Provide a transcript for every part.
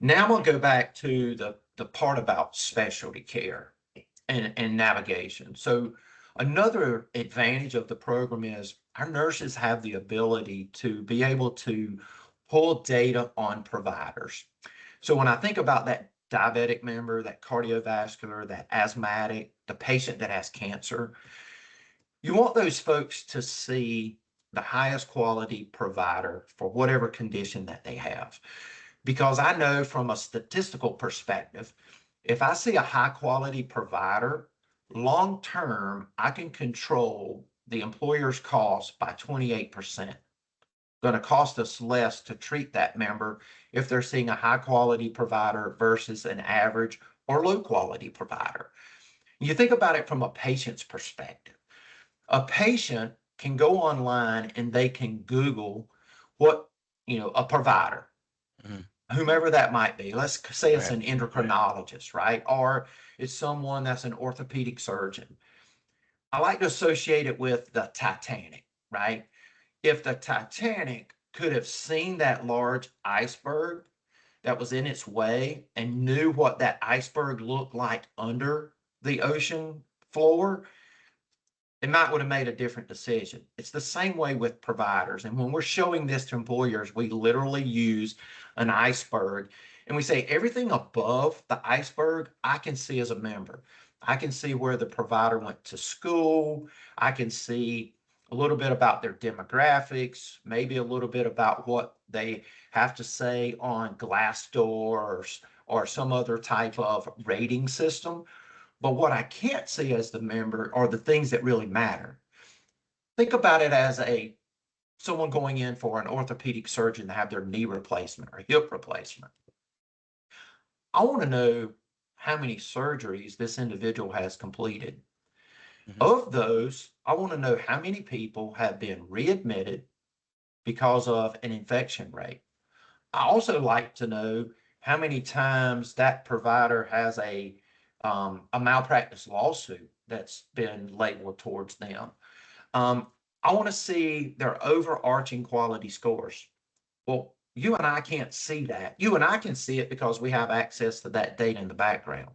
Now I'm going to go back to the part about specialty care and navigation. So another advantage of the program is our nurses have the ability to be able to pull data on providers. So when I think about that diabetic member, that cardiovascular, that asthmatic, the patient that has cancer, you want those folks to see the highest quality provider for whatever condition that they have. Because I know from a statistical perspective, if I see a high quality provider, long term, I can control the employer's cost by 28%. Going to cost us less to treat that member if they're seeing a high quality provider versus an average or low quality provider. You think about it from a patient's perspective. A patient can go online and they can Google what, a provider, whomever that might be. Let's say it's an endocrinologist, right? Or it's someone that's an orthopedic surgeon. I like to associate it with the Titanic, right? If the Titanic could have seen that large iceberg that was in its way and knew what that iceberg looked like under the ocean floor, it might would have made a different decision. It's the same way with providers. And when we're showing this to employers, we literally use an iceberg and we say everything above the iceberg, I can see as a member. I can see where the provider went to school. I can see a little bit about their demographics, maybe a little bit about what they have to say on Glassdoor or some other type of rating system. But what I can't see as the member are the things that really matter. Think about it as someone going in for an orthopedic surgeon to have their knee replacement or hip replacement. I want to know how many surgeries this individual has completed. Of those, I want to know how many people have been readmitted because of an infection rate. I also like to know how many times that provider has a malpractice lawsuit that's been labeled towards them. I want to see their overarching quality scores. Well, you and I can't see that. You and I can see it because we have access to that data in the background.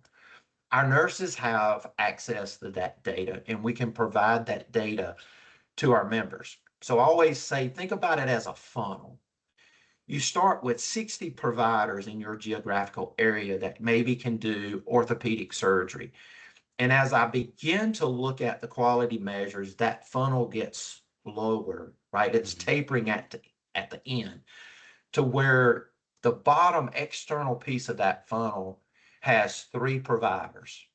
Our nurses have access to that data, and we can provide that data to our members. So I always say, think about it as a funnel. You start with 60 providers in your geographical area that maybe can do orthopedic surgery. And as I begin to look at the quality measures, that funnel gets lower, right? It's tapering at the end to where the bottom external piece of that funnel has 3 providers.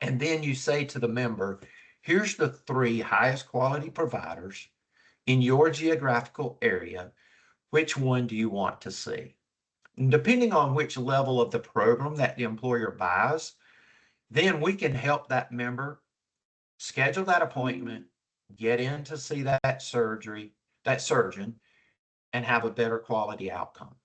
And then you say to the member, here's the 3 highest quality providers in your geographical area. Which one do you want to see? And depending on which level of the program that the employer buys, then we can help that member schedule that appointment, get in to see that surgeon, and have a better quality outcome.